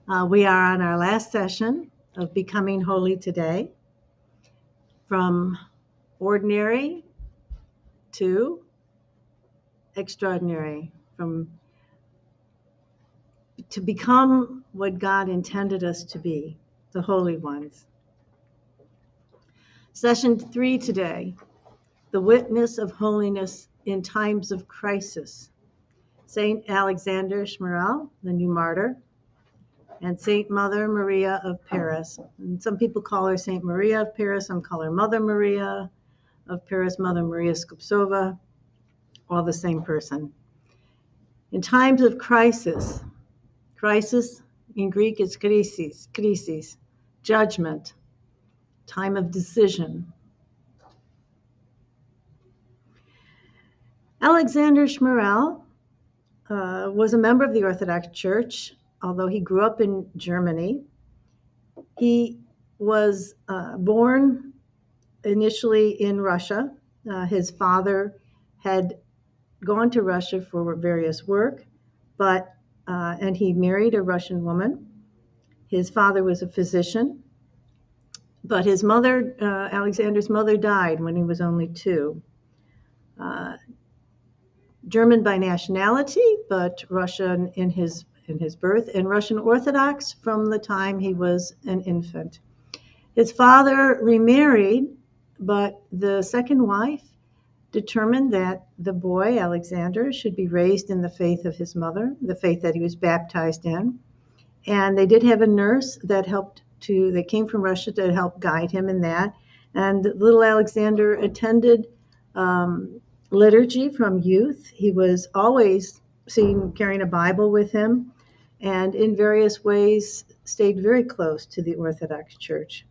We are on our last session of Becoming Holy today, from ordinary to extraordinary, to become what God intended us to be, the holy ones. Session 3 today, the witness of holiness in times of crisis. Saint Alexander Schmorell, the new martyr, and Saint Mother Maria of Paris. And some people call her Saint Maria of Paris, some call her Mother Maria of Paris, Mother Maria Skuptsova, all the same person. In times of crisis in Greek is krisis, judgment, time of decision. Alexander Schmorell was a member of the Orthodox Church, although he grew up in Germany. He was born initially in Russia. His father had gone to Russia for various work, and he married a Russian woman. His father was a physician, but his mother, Alexander's mother, died when he was only 2. German by nationality, but Russian in his birth, and Russian Orthodox from the time he was an infant. His father remarried, but the second wife determined that the boy, Alexander, should be raised in the faith of his mother, the faith that he was baptized in. And they did have a nurse that came from Russia to help guide him in that. And little Alexander attended liturgy from youth. He was always seen carrying a Bible with him, and in various ways stayed very close to the Orthodox Church,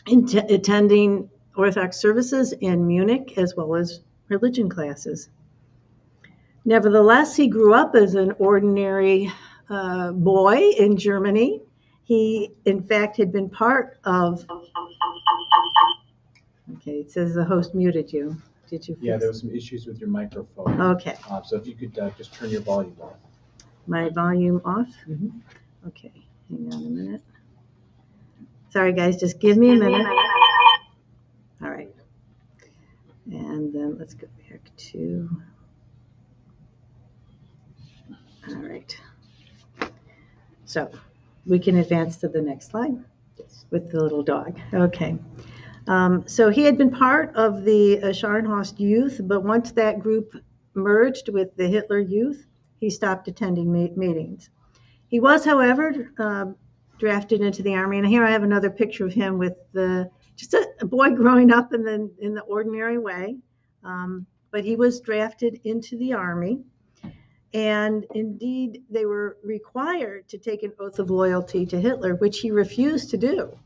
attending Orthodox services in Munich as well as religion classes. Nevertheless, he grew up as an ordinary boy in Germany. He, in fact, had been part of... Okay, it says the host muted you. Did you? Yeah, there was some issues with your microphone. Okay. So if you could just turn your volume off. My volume off? Mm-hmm. Okay, hang on a minute. Sorry, guys, just give me a minute. All right. And then let's go back to... All right. So we can advance to the next slide with the little dog. Okay. So he had been part of the Scharnhorst youth, but once that group merged with the Hitler youth, he stopped attending meetings. He was, however, drafted into the army, and here I have another picture of him with just a boy growing up in the ordinary way, but he was drafted into the army, and indeed they were required to take an oath of loyalty to Hitler, which he refused to do.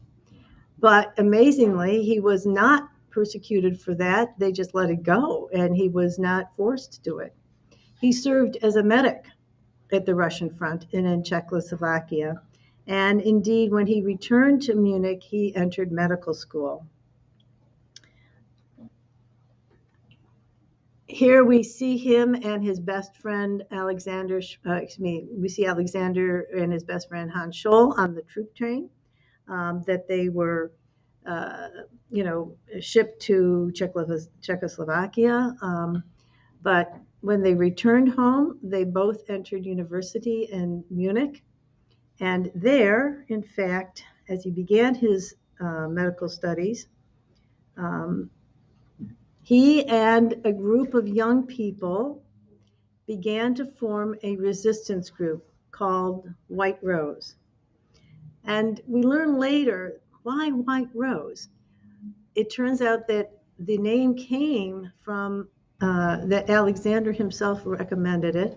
But amazingly, he was not persecuted for that. They just let it go, and he was not forced to do it. He served as a medic at the Russian front and in Czechoslovakia. And indeed, when he returned to Munich, he entered medical school. Here we see him and his best friend, Alexander, we see Alexander and his best friend, Hans Scholl, on the troop train. That they were, shipped to Czechoslovakia. But when they returned home, they both entered university in Munich. And there, in fact, as he began his medical studies, he and a group of young people began to form a resistance group called White Rose. And we learn later, why White Rose? It turns out that the name came from, that Alexander himself recommended it.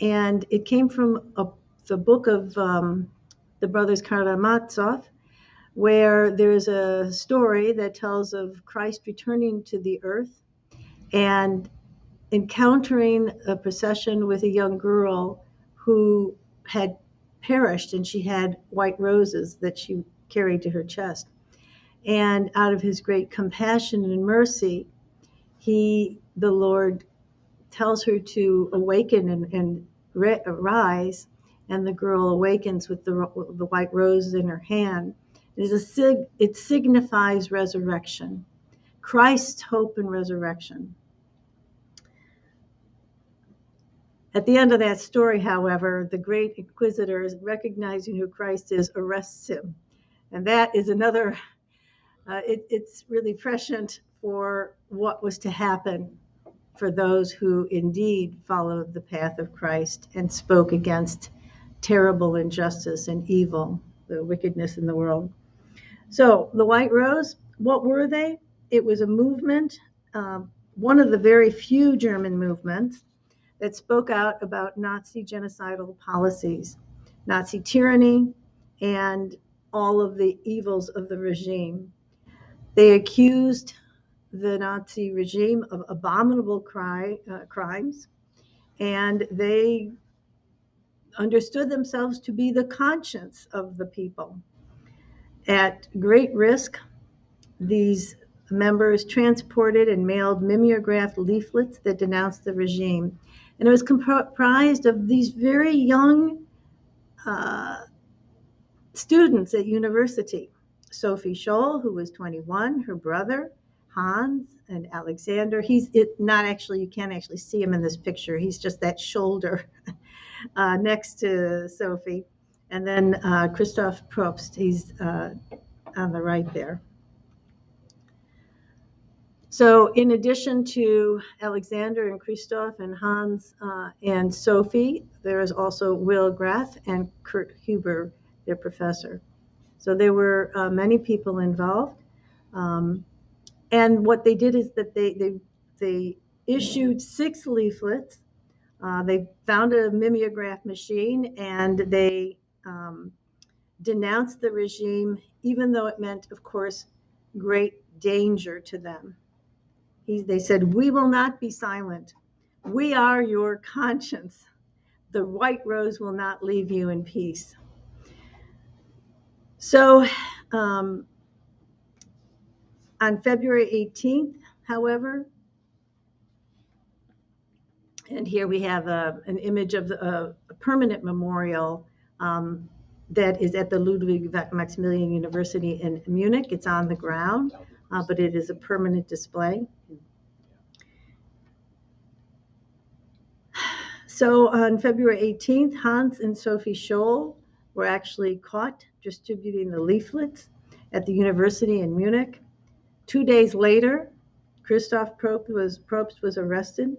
And it came from the book of the brothers Karamazov, where there's a story that tells of Christ returning to the earth and encountering a procession with a young girl who had perished, and she had white roses that she carried to her chest. And out of his great compassion and mercy, the Lord tells her to awaken and rise and the girl awakens with the white rose in her hand. It signifies resurrection, Christ's hope and resurrection. At the end of that story, however, the great inquisitor, recognizing who Christ is, arrests him. And that is another, it's really prescient for what was to happen for those who indeed followed the path of Christ and spoke against terrible injustice and evil, the wickedness in the world. So the White Rose, what were they? It was a movement, one of the very few German movements that spoke out about Nazi genocidal policies, Nazi tyranny, and all of the evils of the regime. They accused the Nazi regime of abominable crimes, and they understood themselves to be the conscience of the people. At great risk, these members transported and mailed mimeographed leaflets that denounced the regime. And it was comprised of these very young students at university. Sophie Scholl, who was 21, her brother, Hans and Alexander. Not actually, you can't actually see him in this picture. He's just that shoulder next to Sophie. And then Christoph Probst, he's on the right there. So in addition to Alexander and Christoph and Hans and Sophie, there is also Will Graff and Kurt Huber, their professor. So there were many people involved. And what they did is that they issued 6 leaflets. They found a mimeograph machine, and they denounced the regime, even though it meant, of course, great danger to them. They said, "We will not be silent. We are your conscience. The White Rose will not leave you in peace." So on February 18th, however, and here we have an image of a permanent memorial that is at the Ludwig Maximilian University in Munich. It's on the ground, but it is a permanent display. So on February 18th, Hans and Sophie Scholl were actually caught distributing the leaflets at the university in Munich. 2 days later, Christoph Probst was arrested.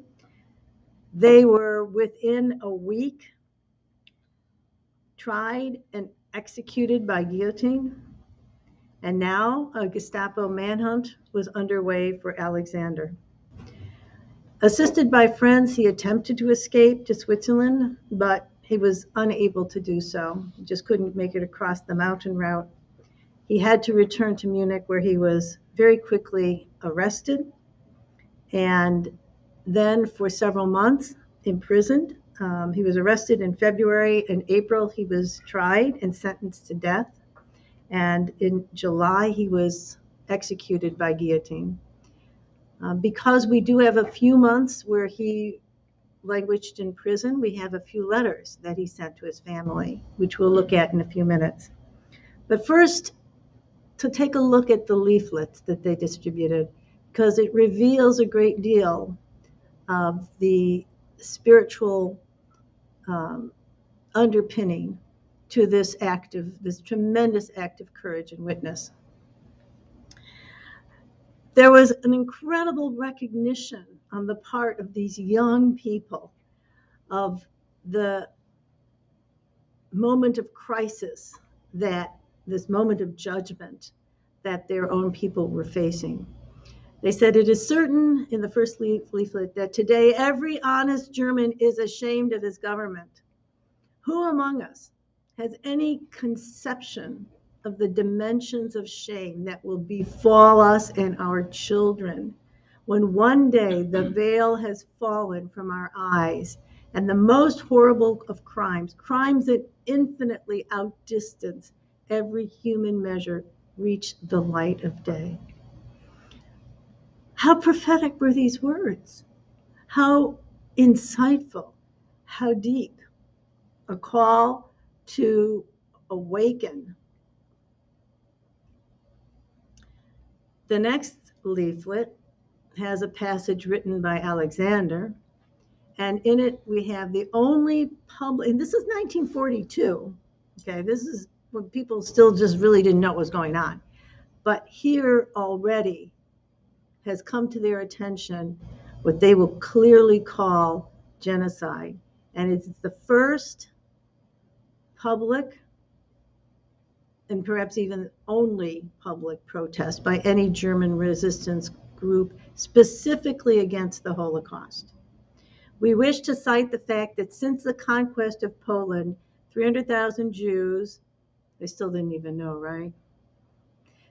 They were within a week tried and executed by guillotine. And now a Gestapo manhunt was underway for Alexander. Assisted by friends, he attempted to escape to Switzerland, but he was unable to do so. He just couldn't make it across the mountain route. He had to return to Munich, where he was very quickly arrested and then for several months imprisoned. He was arrested in February. In April, he was tried and sentenced to death. And in July, he was executed by guillotine. Because we do have a few months where he languished in prison, we have a few letters that he sent to his family, which we'll look at in a few minutes. But first, to take a look at the leaflets that they distributed, because it reveals a great deal of the spiritual underpinning to this tremendous act of courage and witness. There was an incredible recognition on the part of these young people of the moment of crisis, this moment of judgment that their own people were facing. They said, "It is certain," in the first leaflet, "that today every honest German is ashamed of his government. Who among us has any conception of the dimensions of shame that will befall us and our children when one day the veil has fallen from our eyes and the most horrible of crimes that infinitely outdistance every human measure, reach the light of day?" How prophetic were these words? How insightful, how deep. a call to awaken. The next leaflet has a passage written by Alexander, and in it we have the only public, and this is 1942, okay, this is when people still just really didn't know what was going on. But here already has come to their attention what they will clearly call genocide. And it's the first public, and perhaps even only public, protest by any German resistance group specifically against the Holocaust. We wish to cite the fact that since the conquest of Poland, 300,000 Jews, they still didn't even know, right?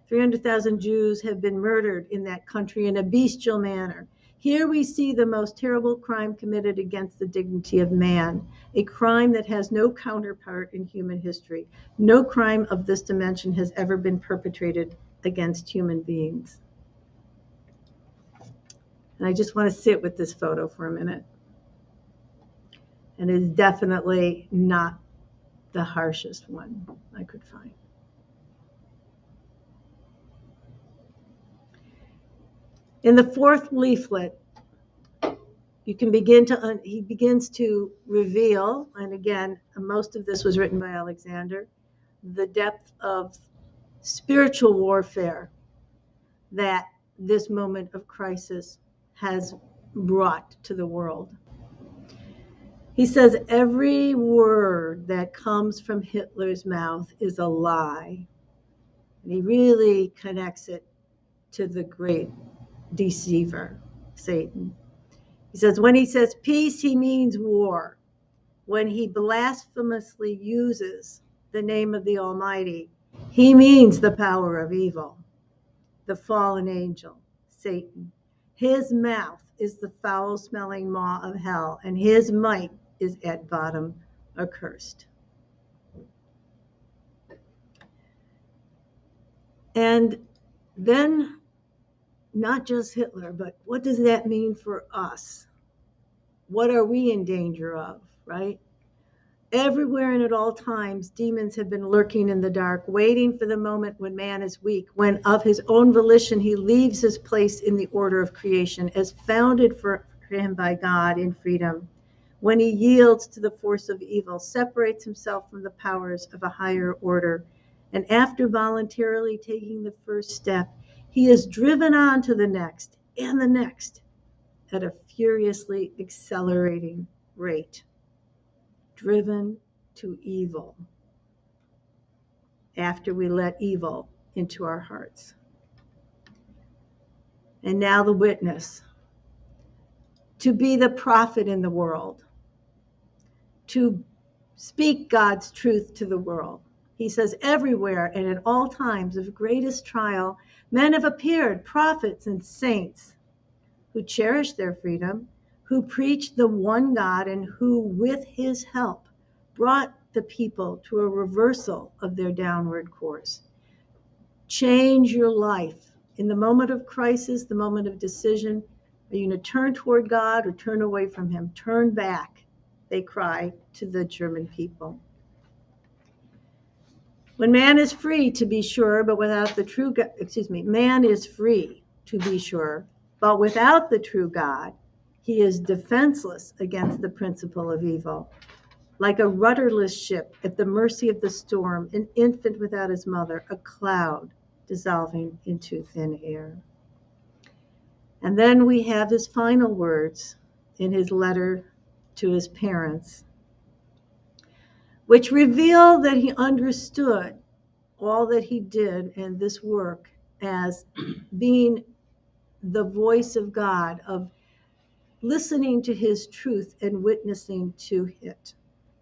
300,000 Jews have been murdered in that country in a bestial manner. Here we see the most terrible crime committed against the dignity of man, a crime that has no counterpart in human history. No crime of this dimension has ever been perpetrated against human beings. And I just want to sit with this photo for a minute. And it is definitely not the harshest one I could find. In the fourth leaflet, you can begin to, he begins to reveal, and again, most of this was written by Alexander, the depth of spiritual warfare that this moment of crisis has brought to the world. He says every word that comes from Hitler's mouth is a lie. And he really connects it to the great deceiver, Satan. He says when he says peace, he means war. When he blasphemously uses the name of the Almighty, he means the power of evil, the fallen angel, Satan. His mouth is the foul-smelling maw of hell, and his might is at bottom accursed. And then, not just Hitler, but what does that mean for us? What are we in danger of, right? Everywhere and at all times, demons have been lurking in the dark, waiting for the moment when man is weak, when of his own volition he leaves his place in the order of creation as founded for him by God in freedom, when he yields to the force of evil, separates himself from the powers of a higher order, and after voluntarily taking the first step, he is driven on to the next and the next at a furiously accelerating rate. Driven to evil after we let evil into our hearts. And now the witness, to be the prophet in the world, to speak God's truth to the world. He says everywhere and at all times of greatest trial, men have appeared, prophets and saints, who cherish their freedom, who preach the one God, and who, with his help, brought the people to a reversal of their downward course. Change your life. In the moment of crisis, the moment of decision, are you going to turn toward God or turn away from him? Turn back, they cry to the German people. When man is free, to be sure, but without the true God, man is free, to be sure, but without the true God, he is defenseless against the principle of evil. Like a rudderless ship at the mercy of the storm, an infant without his mother, a cloud dissolving into thin air. And then we have his final words in his letter to his parents, which reveal that he understood all that he did in this work as being the voice of God, of listening to his truth and witnessing to it.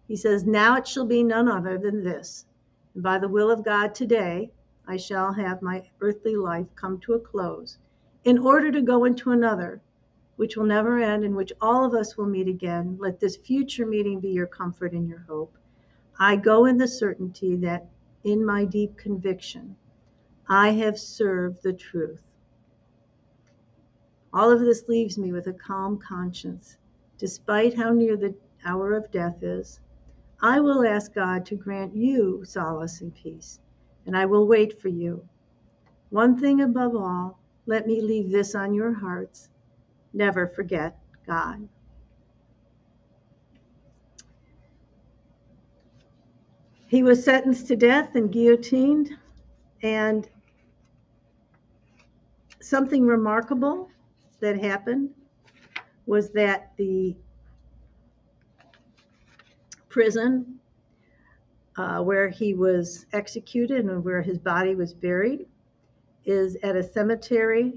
He says, now it shall be none other than this. And by the will of God today, I shall have my earthly life come to a close in order to go into another, which will never end, in which all of us will meet again. Let this future meeting be your comfort and your hope. I go in the certainty that in my deep conviction, I have served the truth. All of this leaves me with a calm conscience, despite how near the hour of death is. I will ask God to grant you solace and peace, and I will wait for you. One thing above all, let me leave this on your hearts. Never forget God. He was sentenced to death and guillotined, and something remarkable that happened was that the prison where he was executed and where his body was buried is at a cemetery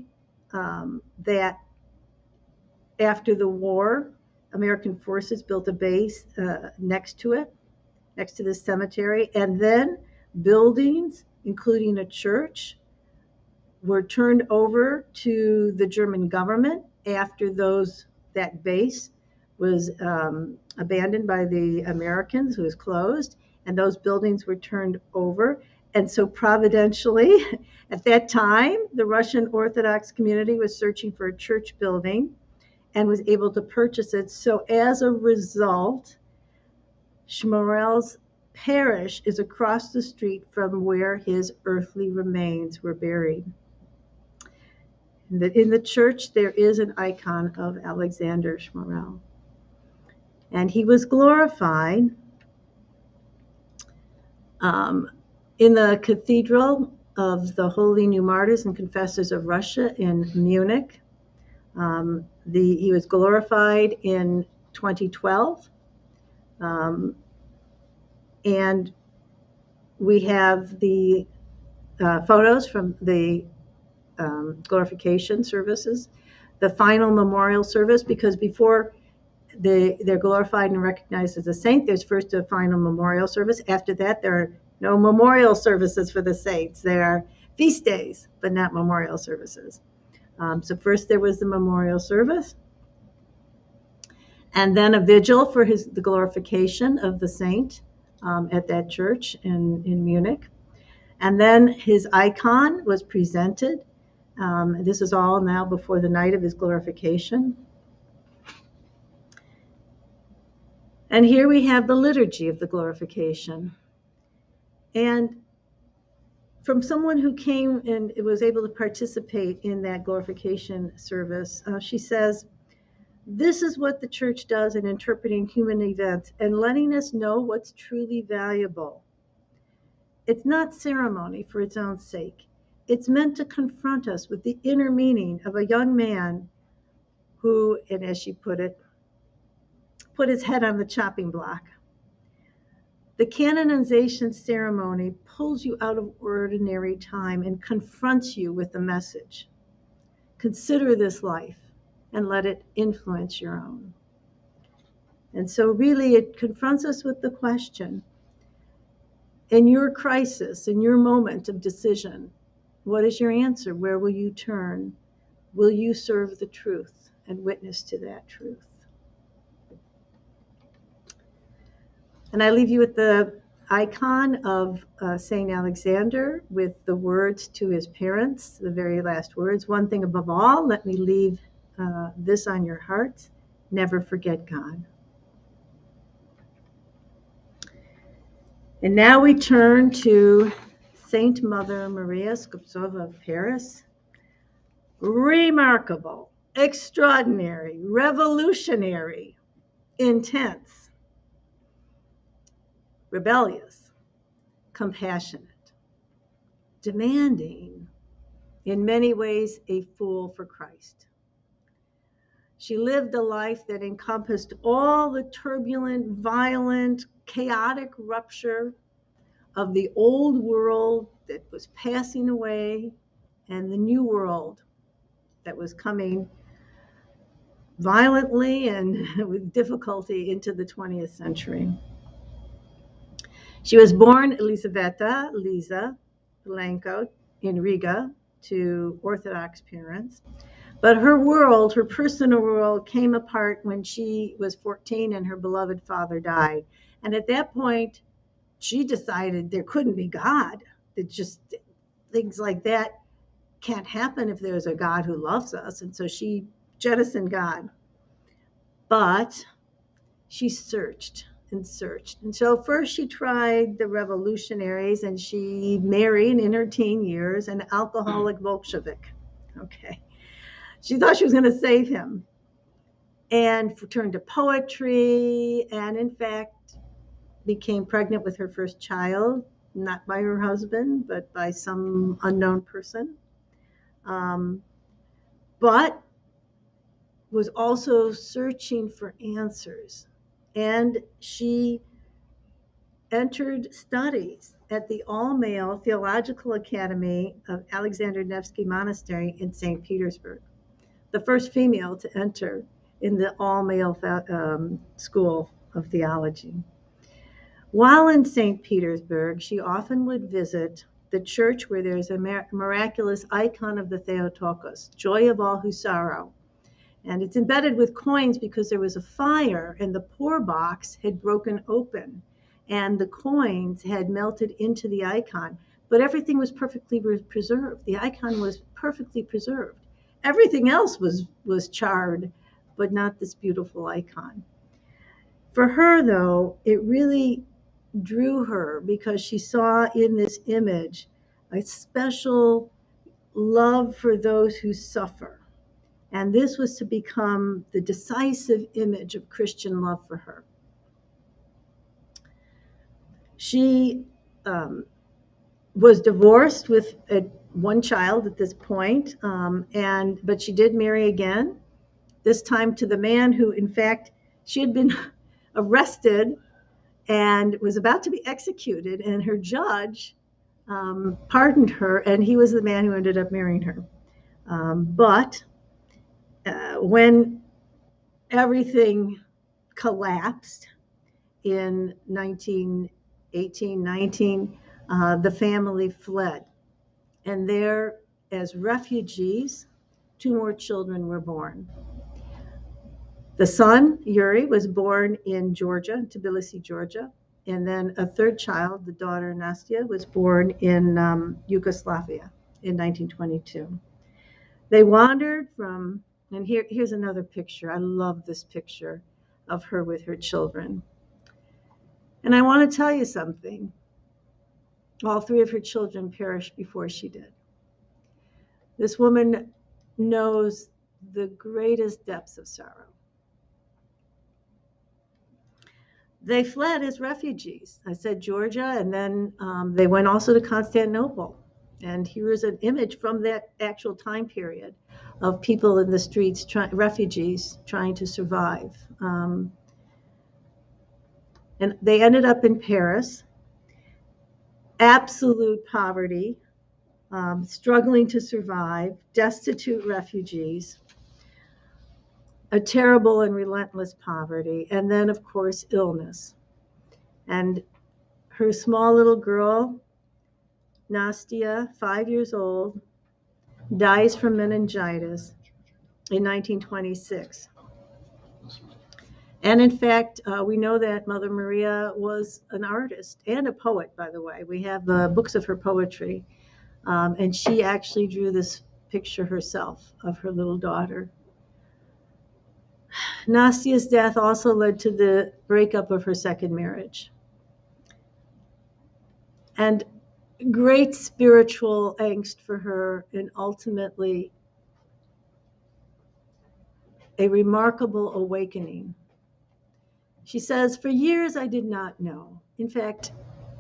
that after the war, American forces built a base next to it, next to this cemetery, and then buildings, including a church, were turned over to the German government after that base was abandoned by the Americans, who was closed, and those buildings were turned over. And so providentially, at that time, the Russian Orthodox community was searching for a church building and was able to purchase it. So as a result, Schmorell's parish is across the street from where his earthly remains were buried. In the church, there is an icon of Alexander Schmorell. And he was glorified in the Cathedral of the Holy New Martyrs and Confessors of Russia in Munich. He was glorified in 2012. And we have the photos from the glorification services, the final memorial service, because before they're glorified and recognized as a saint, there's first a final memorial service. After that, there are no memorial services for the saints. There are feast days, but not memorial services. So first there was the memorial service, and then a vigil for the glorification of the saint at that church in Munich. And then his icon was presented. This is all now before the night of his glorification. And here we have the liturgy of the glorification. And from someone who came and was able to participate in that glorification service, she says, this is what the church does in interpreting human events and letting us know what's truly valuable. It's not ceremony for its own sake. It's meant to confront us with the inner meaning of a young man who, and as she put it, put his head on the chopping block. The canonization ceremony pulls you out of ordinary time and confronts you with the message. Consider this life and let it influence your own. And so really it confronts us with the question, in your crisis, in your moment of decision, what is your answer? Where will you turn? Will you serve the truth and witness to that truth? And I leave you with the icon of St. Alexander with the words to his parents, the very last words, one thing above all, let me leave this on your hearts, never forget God. And now we turn to Saint Mother Maria Skoptsova of Paris. Remarkable, extraordinary, revolutionary, intense, rebellious, compassionate, demanding, in many ways a fool for Christ. She lived a life that encompassed all the turbulent, violent, chaotic rupture of the old world that was passing away and the new world that was coming violently and with difficulty into the 20th century. She was born Elisaveta Liza Blanco in Riga to Orthodox parents. But her world, her personal world, came apart when she was 14 and her beloved father died. And at that point, she decided there couldn't be God. That just things like that can't happen if there's a God who loves us. And so she jettisoned God. But she searched and searched. And so first she tried the revolutionaries, and she married in her teen years an alcoholic Bolshevik. Okay. She thought she was going to save him, and turned to poetry, and in fact became pregnant with her first child, not by her husband, but by some unknown person. But was also searching for answers. And she entered studies at the all-male Theological Academy of Alexander Nevsky Monastery in St. Petersburg, the first female to enter in the all-male school of theology. While in St. Petersburg, she often would visit the church where there's a miraculous icon of the Theotokos, joy of all who sorrow. And it's embedded with coins because there was a fire and the poor box had broken open and the coins had melted into the icon. But everything was perfectly preserved. The icon was perfectly preserved. Everything else was charred, but not this beautiful icon. For her, though, it really drew her because she saw in this image a special love for those who suffer. And this was to become the decisive image of Christian love for her. She was divorced with one child at this point, but she did marry again, this time to the man who, in fact, she had been arrested and was about to be executed, and her judge pardoned her, and he was the man who ended up marrying her. But when everything collapsed in 1918-19, the family fled. And there, as refugees, 2 more children were born. The son, Yuri, was born in Georgia, Tbilisi, Georgia. And then a third child, the daughter, Nastya, was born in Yugoslavia in 1922. They wandered from, and here's another picture. I love this picture of her with her children. And I want to tell you something. All 3 of her children perished before she did. This woman knows the greatest depths of sorrow. They fled as refugees. I said Georgia, and then they went also to Constantinople. And here's an image from that actual time period of people in the streets, refugees trying to survive. And they ended up in Paris, absolute poverty, struggling to survive, destitute refugees, a terrible and relentless poverty, and then, of course, illness. And her small little girl, Nastya, 5 years old, dies from meningitis in 1926. And in fact, we know that Mother Maria was an artist and a poet, by the way. We have books of her poetry. And she actually drew this picture herself of her little daughter. Nastya's death also led to the breakup of her second marriage. And great spiritual angst for her, and ultimately a remarkable awakening. She says, "For years I did not know. In fact,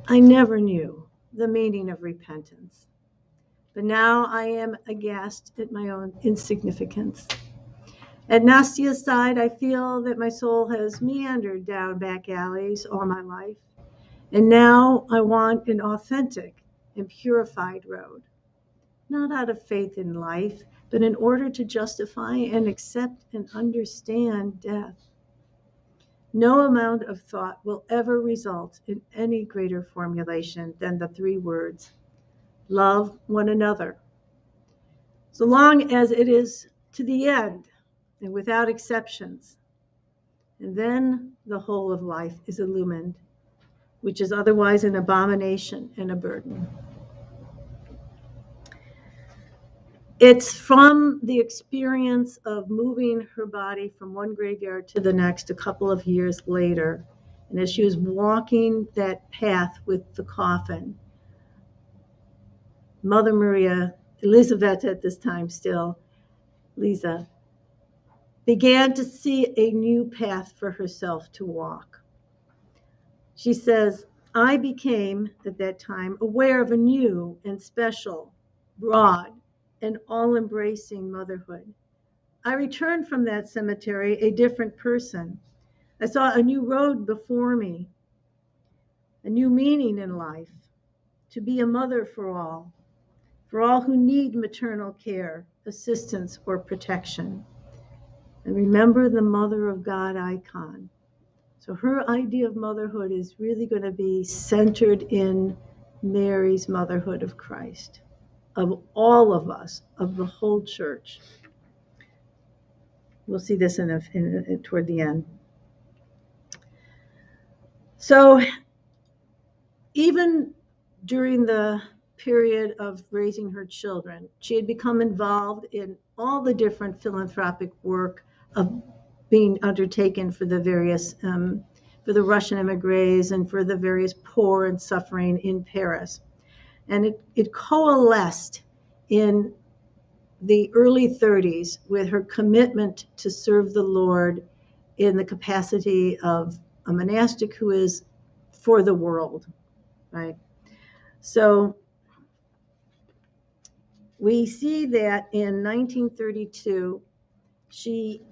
I never knew the meaning of repentance. But now I am aghast at my own insignificance. At Nastya's side, I feel that my soul has meandered down back alleys all my life. And now I want an authentic and purified road, not out of faith in life, but in order to justify and accept and understand death. No amount of thought will ever result in any greater formulation than the 3 words, love one another, so long as it is to the end and without exceptions. And then the whole of life is illumined, which is otherwise an abomination and a burden." It's from the experience of moving her body from one graveyard to the next a couple of years later, And as she was walking that path with the coffin, Mother Maria, Elizabeth at this time still, Lisa, began to see a new path for herself to walk. She says, I became, at that time, aware of a new and special, broad, and all-embracing motherhood. I returned from that cemetery a different person. I saw a new road before me, a new meaning in life, to be a mother for all who need maternal care, assistance, or protection. And remember the Mother of God icon. So her idea of motherhood is really going to be centered in Mary's motherhood of Christ, of all of us, of the whole church. We'll see this toward the end. So even during the period of raising her children, she had become involved in all the different philanthropic work of being undertaken for the various, for the Russian emigres and for the various poor and suffering in Paris. And it coalesced in the early 30s with her commitment to serve the Lord in the capacity of a monastic who is for the world, right? So we see that in 1932, she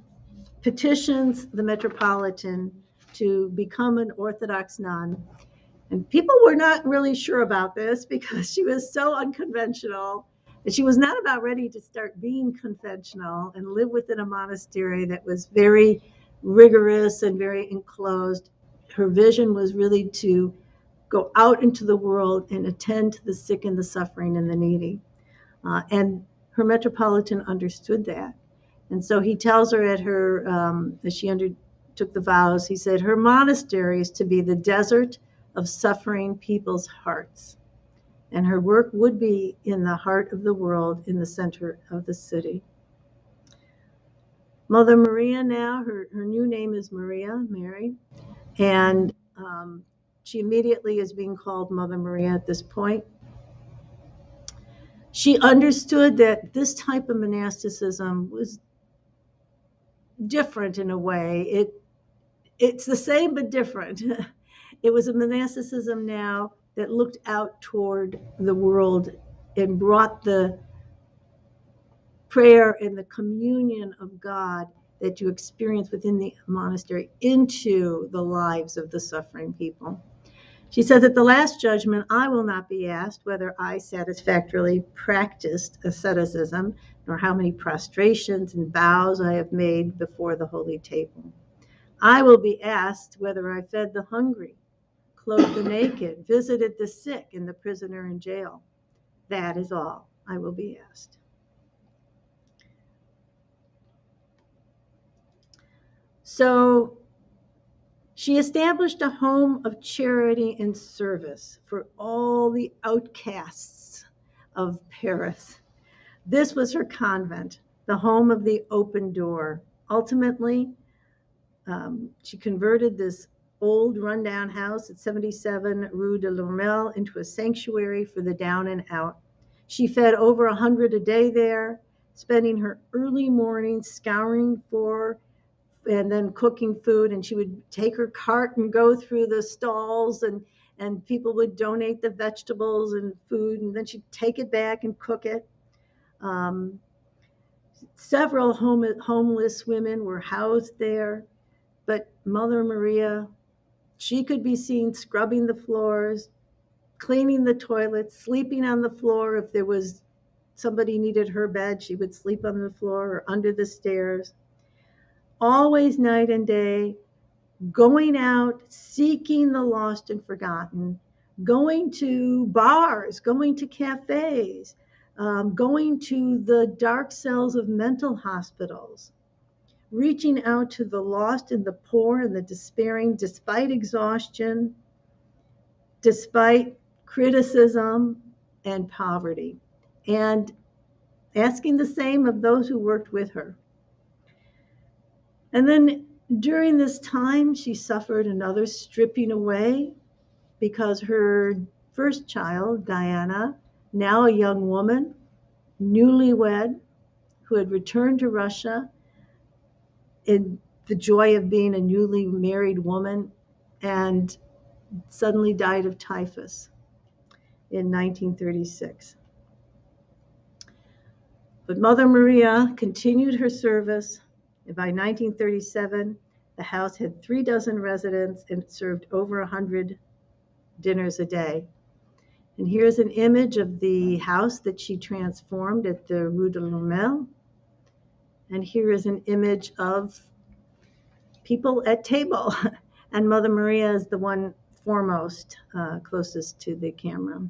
petitions the Metropolitan to become an Orthodox nun. And people were not really sure about this because she was so unconventional. And she was not about ready to start being conventional and live within a monastery that was very rigorous and very enclosed. Her vision was really to go out into the world and attend to the sick and the suffering and the needy. And her Metropolitan understood that. And so he tells her at her, as she undertook the vows, he said, her monastery is to be the desert of suffering people's hearts. And her work would be in the heart of the world, in the center of the city. Mother Maria now, her new name is Mary. And she immediately is being called Mother Maria at this point. She understood that this type of monasticism was different in a way. It's the same but different. It was a monasticism now that looked out toward the world and brought the prayer and the communion of God that you experience within the monastery into the lives of the suffering people. She says, at the last judgment, I will not be asked whether I satisfactorily practiced asceticism, nor how many prostrations and vows I have made before the holy table. I will be asked whether I fed the hungry, clothed the naked, visited the sick and the prisoner in jail. That is all I will be asked. So she established a home of charity and service for all the outcasts of Paris. This was her convent, the home of the open door. Ultimately, she converted this old rundown house at 77 Rue de l'Ormel into a sanctuary for the down and out. She fed over 100 a day there, spending her early mornings scouring for and then cooking food, and she would take her cart and go through the stalls, and people would donate the vegetables and food, and then she'd take it back and cook it. Several homeless women were housed there, but Mother Maria, she could be seen scrubbing the floors, cleaning the toilets, sleeping on the floor. If there was somebody needed her bed, she would sleep on the floor or under the stairs. Always night and day, going out, seeking the lost and forgotten, going to bars, going to cafes, going to the dark cells of mental hospitals, reaching out to the lost and the poor and the despairing, despite exhaustion, despite criticism and poverty, and asking the same of those who worked with her. And then During this time, she suffered another stripping away because her first child, Diana, now a young woman, newlywed, who had returned to Russia in the joy of being a newly married woman, and suddenly died of typhus in 1936. But Mother Maria continued her service, and by 1937, the house had 36 residents and it served over 100 dinners a day. And here's an image of the house that she transformed at the Rue de l'Ormel. And here is an image of people at table. And Mother Maria is the one foremost, closest to the camera,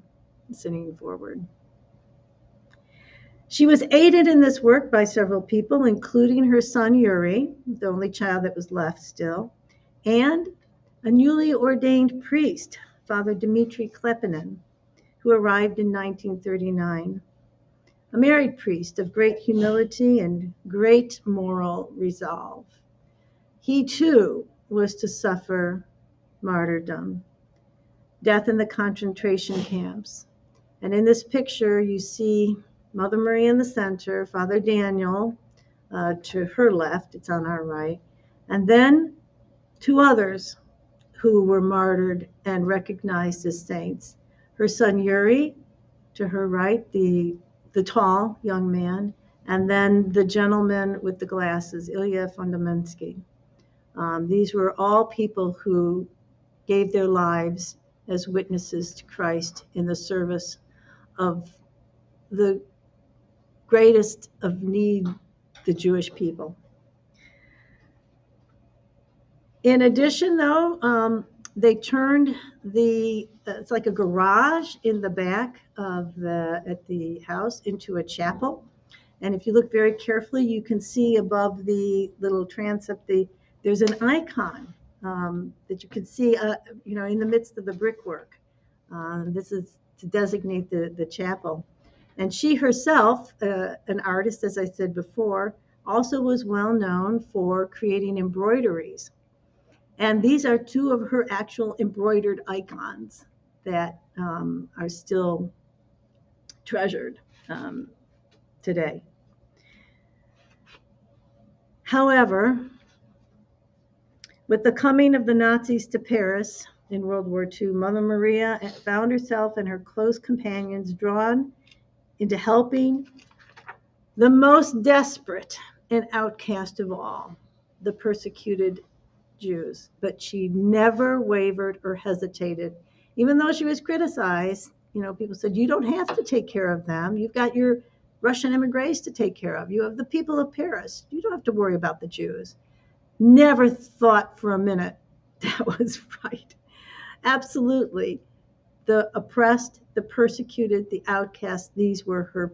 sitting forward. She was aided in this work by several people, including her son Yuri, the only child that was left still, and a newly ordained priest, Father Dmitry Klepinin, who arrived in 1939, a married priest of great humility and great moral resolve. He too was to suffer martyrdom, death in the concentration camps. And in this picture, you see Mother Maria in the center, Father Daniel to her left, it's on our right, and then two others who were martyred and recognized as saints. Her son Yuri to her right, the tall young man, and then the gentleman with the glasses, Ilya Fundamensky. These were all people who gave their lives as witnesses to Christ in the service of the greatest of need, the Jewish people. In addition, though, they turned it's like a garage in the back of at the house into a chapel. And if you look very carefully, you can see above the little transept, there's an icon that you can see, in the midst of the brickwork. This is to designate the chapel. And she herself, an artist, as I said before, also was well known for creating embroideries. And these are two of her actual embroidered icons that are still treasured today. However, with the coming of the Nazis to Paris in World War II, Mother Maria found herself and her close companions drawn into helping the most desperate and outcast of all, the persecuted Jews. But she never wavered or hesitated. Even though she was criticized, people said, you don't have to take care of them. You've got your Russian emigres to take care of. You have the people of Paris. You don't have to worry about the Jews. Never thought for a minute that was right. Absolutely. The oppressed, the persecuted, the outcast, these were her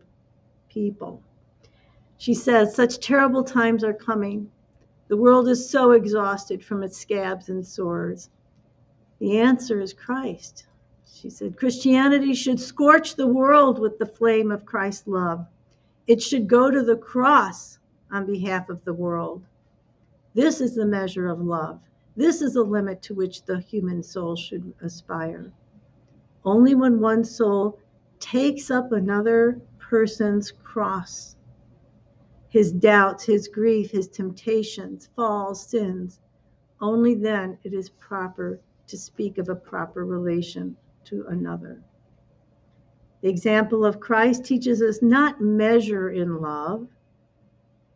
people. She says, such terrible times are coming. The world is so exhausted from its scabs and sores. The answer is Christ. She said, Christianity should scorch the world with the flame of Christ's love. It should go to the cross on behalf of the world. This is the measure of love. This is the limit to which the human soul should aspire. Only when one soul takes up another person's cross, his doubts, his grief, his temptations, falls, sins, only then it is proper to speak of a proper relation to another. The example of Christ teaches us not measure in love,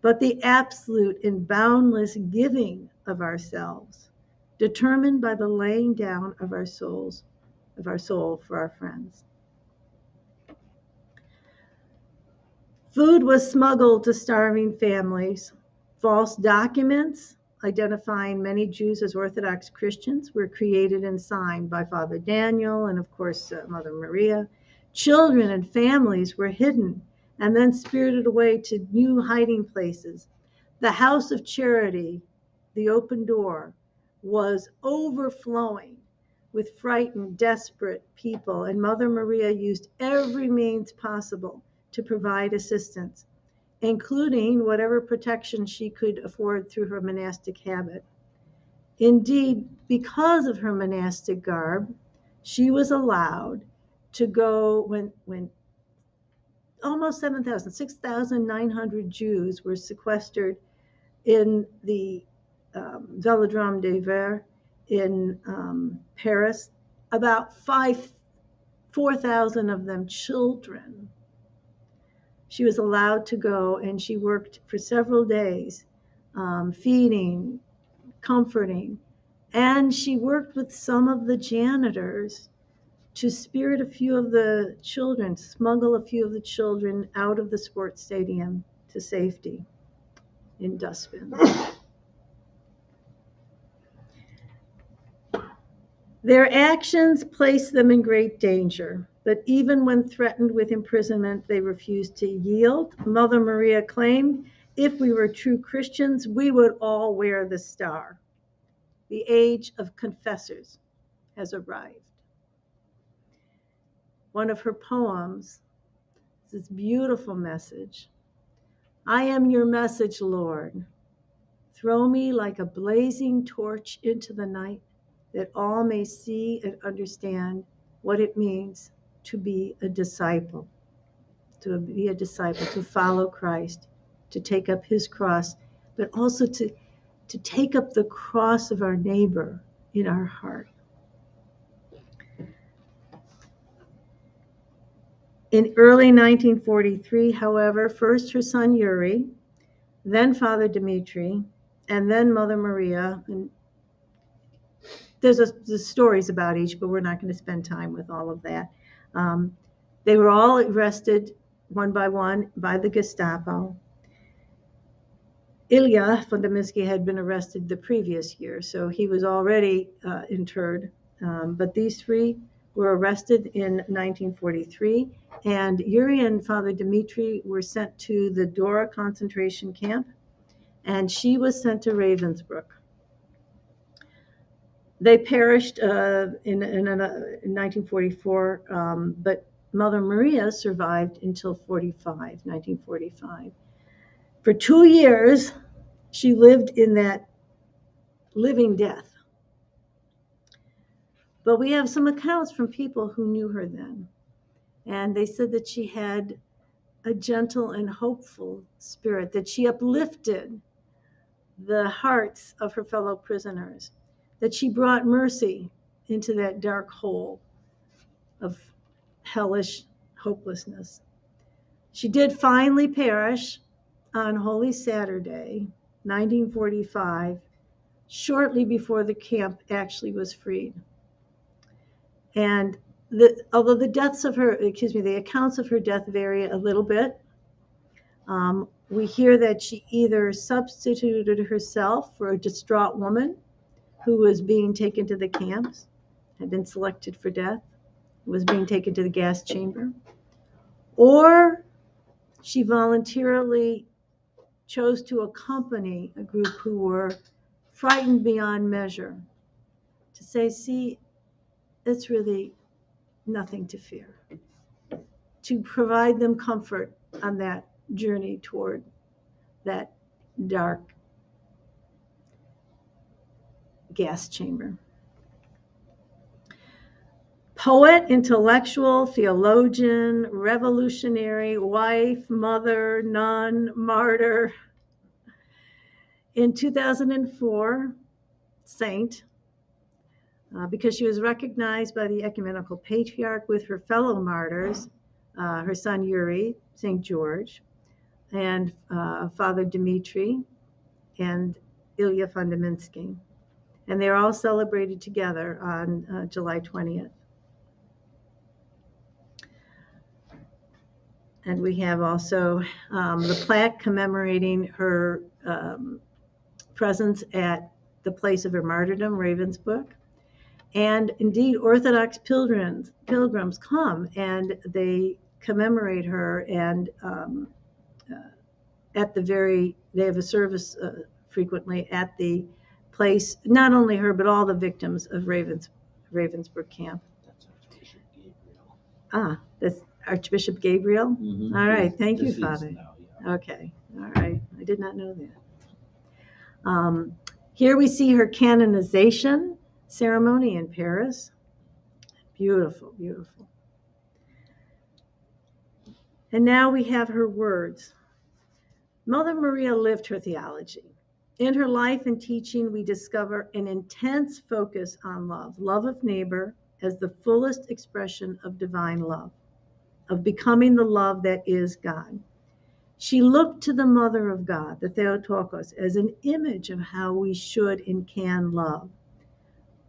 but the absolute and boundless giving of ourselves, determined by the laying down of our soul for our friends. Food was smuggled to starving families. False documents identifying many Jews as Orthodox Christians were created and signed by Father Daniel and, of course, Mother Maria. Children and families were hidden and then spirited away to new hiding places. The house of charity, the open door, was overflowing with frightened, desperate people, and Mother Maria used every means possible to provide assistance, including whatever protection she could afford through her monastic habit. Indeed, because of her monastic garb, she was allowed to go when almost 7,000, 6,900 Jews were sequestered in the Velodrome des Verts in Paris, about 4,000 of them children. She was allowed to go, and she worked for several days, feeding, comforting, and she worked with some of the janitors to spirit a few of the children, smuggle a few of the children out of the sports stadium to safety in dustbins. Their actions placed them in great danger, but even when threatened with imprisonment, they refused to yield. Mother Maria claimed, if we were true Christians, we would all wear the star. The age of confessors has arrived. One of her poems, this beautiful message. I am your message, Lord. Throw me like a blazing torch into the night, that all may see and understand what it means to be a disciple, to follow Christ, to take up his cross, but also to take up the cross of our neighbor in our heart. In early 1943, however, first her son Yuri, then Father Dmitri, and then Mother Maria. And there's stories about each, but we're not going to spend time with all of that. They were all arrested one by one by the Gestapo. Ilya Fundaminsky had been arrested the previous year, so he was already interred. But these three were arrested in 1943, and Yuri and Father Dmitri were sent to the Dora concentration camp, and she was sent to Ravensbrück. They perished in 1944, but Mother Maria survived until 1945. For 2 years, she lived in that living death. But we have some accounts from people who knew her then, and they said that she had a gentle and hopeful spirit, that she uplifted the hearts of her fellow prisoners, that she brought mercy into that dark hole of hellish hopelessness. She did finally perish on Holy Saturday, 1945, shortly before the camp actually was freed. And although the accounts of her death vary a little bit, we hear that she either substituted herself for a distraught woman who was being taken to the camps, had been selected for death, was being taken to the gas chamber, or she voluntarily chose to accompany a group who were frightened beyond measure, to say, see, it's really nothing to fear, to provide them comfort on that journey toward that dark gas chamber. Poet, intellectual, theologian, revolutionary, wife, mother, nun, martyr. In 2004, saint, because she was recognized by the ecumenical patriarch with her fellow martyrs, her son Yuri, St. George, and Father Dmitri, and Ilya Fundaminsky. And they're all celebrated together on July 20th. And we have also the plaque commemorating her presence at the place of her martyrdom, Ravensbrück. And indeed, Orthodox pilgrims come and they commemorate her, and they have a service frequently at the place, not only her, but all the victims of Ravensbrück camp. That's Archbishop Gabriel. That's Archbishop Gabriel? Mm-hmm. All right, thank you, Father. Now, yeah. Okay, all right, I did not know that. Here we see her canonization ceremony in Paris. Beautiful, beautiful. And now we have her words. Mother Maria lived her theology. In her life and teaching, we discover an intense focus on love, love of neighbor as the fullest expression of divine love, of becoming the love that is God. She looked to the Mother of God, the Theotokos, as an image of how we should and can love.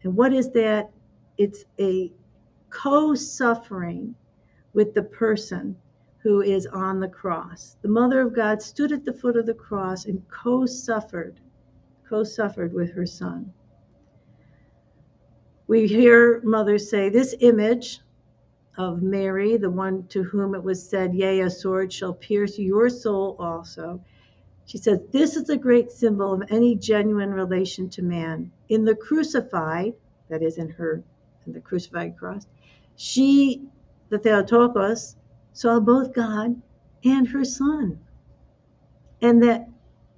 And what is that? It's a co-suffering with the person who is on the cross. The Mother of God stood at the foot of the cross and co-suffered with her Son. We hear mothers say, this image of Mary, the one to whom it was said, yea, a sword shall pierce your soul also. She says, this is a great symbol of any genuine relation to man. In the crucified, that is in the crucified cross, she, the Theotokos, saw both God and her Son. And that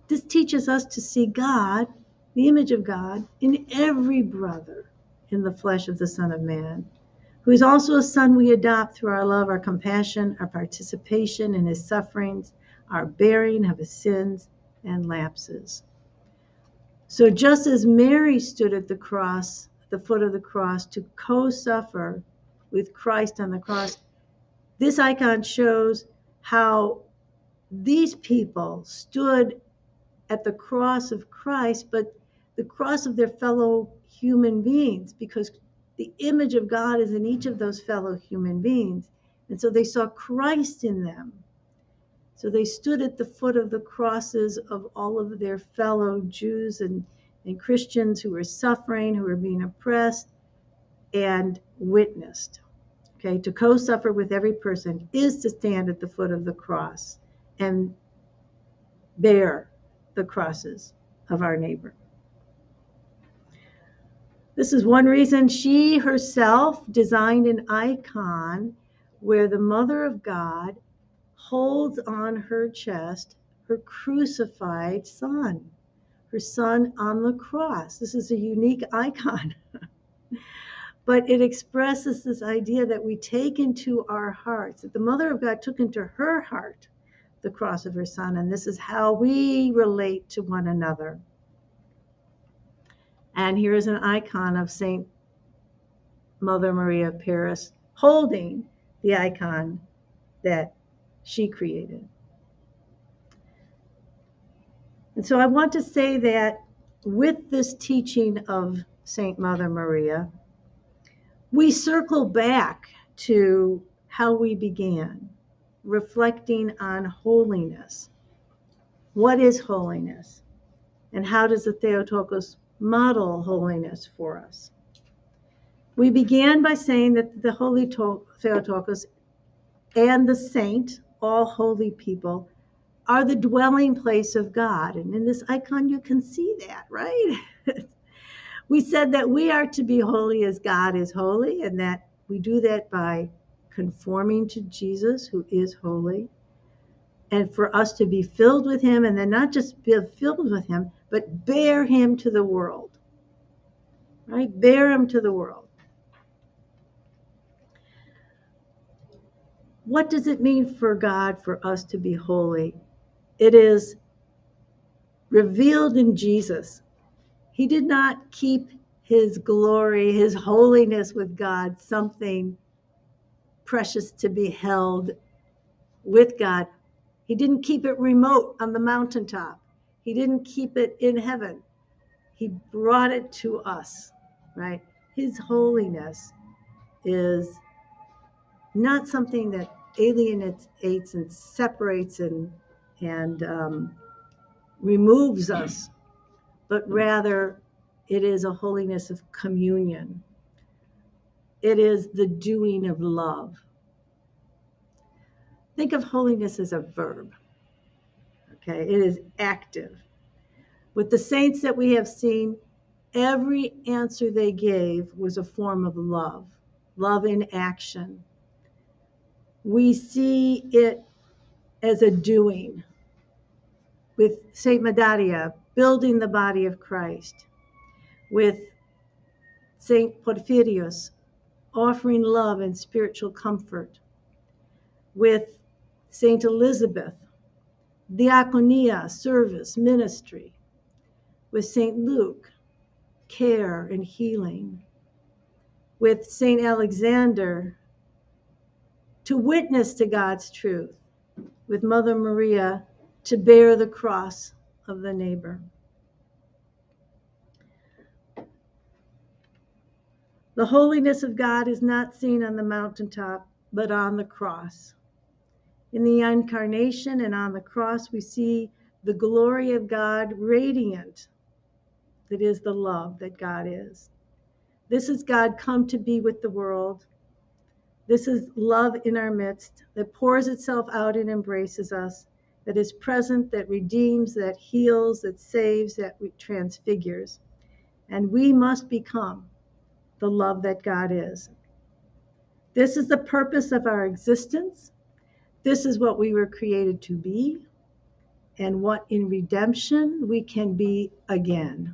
this teaches us to see God, the image of God, in every brother in the flesh of the Son of Man, who is also a son we adopt through our love, our compassion, our participation in his sufferings, our bearing of his sins and lapses. So just as Mary stood at the cross, the foot of the cross, to co-suffer with Christ on the cross, this icon shows how these people stood at the cross of Christ, but the cross of their fellow human beings, because the image of God is in each of those fellow human beings. And so they saw Christ in them. So they stood at the foot of the crosses of all of their fellow Jews and Christians who were suffering, who were being oppressed, and witnessed. Okay, to co-suffer with every person is to stand at the foot of the cross and bear the crosses of our neighbor. This is one reason she herself designed an icon where the Mother of God holds on her chest her crucified Son, her Son on the cross. This is a unique icon. But it expresses this idea that we take into our hearts, that the Mother of God took into her heart the cross of her Son, and this is how we relate to one another. And here is an icon of Saint Mother Maria of Paris holding the icon that she created. And so I want to say that with this teaching of Saint Mother Maria, we circle back to how we began, reflecting on holiness. What is holiness? And how does the Theotokos model holiness for us? We began by saying that the Holy Theotokos and the saint, all holy people, are the dwelling place of God. And in this icon, you can see that, right? We said that we are to be holy as God is holy, and that we do that by conforming to Jesus, who is holy, and for us to be filled with him, and then not just be filled with him, but bear him to the world, right? Bear him to the world. What does it mean for God for us to be holy? It is revealed in Jesus. He did not keep his glory, his holiness with God, something precious to be held with God. He didn't keep it remote on the mountaintop. He didn't keep it in heaven. He brought it to us, right? His holiness is not something that alienates and separates and removes us, but rather it is a holiness of communion. It is the doing of love. Think of holiness as a verb, okay? It is active. With the saints that we have seen, every answer they gave was a form of love, love in action. We see it as a doing. With Saint Medarea, building the body of Christ, with St. Porphyrios, offering love and spiritual comfort, with St. Elizabeth, diaconia, service, ministry, with St. Luke, care and healing, with St. Alexander, to witness to God's truth, with Mother Maria, to bear the cross of the neighbor. The holiness of God is not seen on the mountaintop, but on the cross. In the incarnation and on the cross, we see the glory of God radiant. That is the love that God is. This is God come to be with the world. This is love in our midst that pours itself out and embraces us, that is present, that redeems, that heals, that saves, that transfigures. And we must become the love that God is. This is the purpose of our existence. This is what we were created to be, and what in redemption we can be again.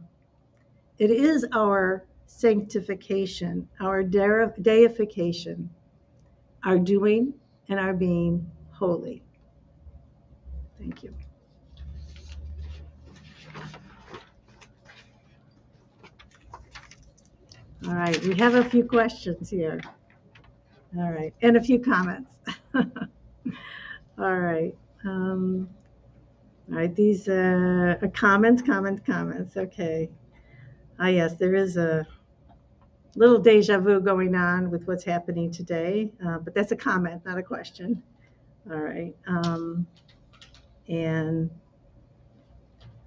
It is our sanctification, our deification, our doing and our being holy. Thank you. All right, we have a few questions here. All right, and a few comments. All right. All right, these comments. Okay. Yes, there is a little deja vu going on with what's happening today, but that's a comment, not a question. All right. And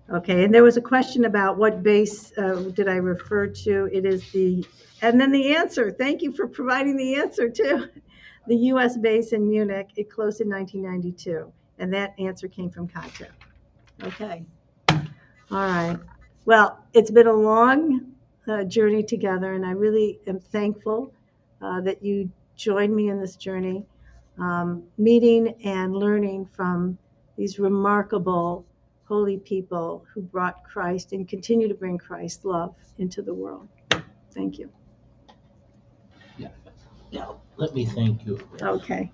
okay, and there was a question about what base did I refer to? It is and then the answer. Thank you for providing the answer too. The U.S. base in Munich. It closed in 1992, and that answer came from Katia. Okay. All right. Well, it's been a long journey together, and I really am thankful that you joined me in this journey, meeting and learning from these remarkable holy people who brought Christ and continue to bring Christ's love into the world. Thank you. Yeah, let me thank you. Okay.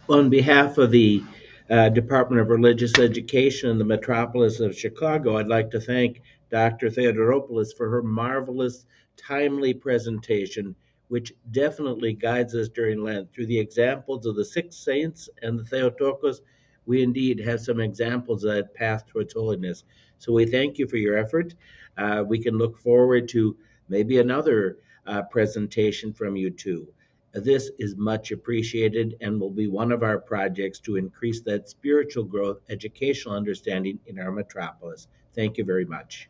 On behalf of the Department of Religious Education in the metropolis of Chicago, I'd like to thank Dr. Theodoropoulos for her marvelous, timely presentation, which definitely guides us during Lent. Through the examples of the six saints and the Theotokos, we indeed have some examples of that path towards holiness. So we thank you for your effort. We can look forward to maybe another presentation from you too. This is much appreciated and will be one of our projects to increase that spiritual growth, educational understanding in our metropolis. Thank you very much.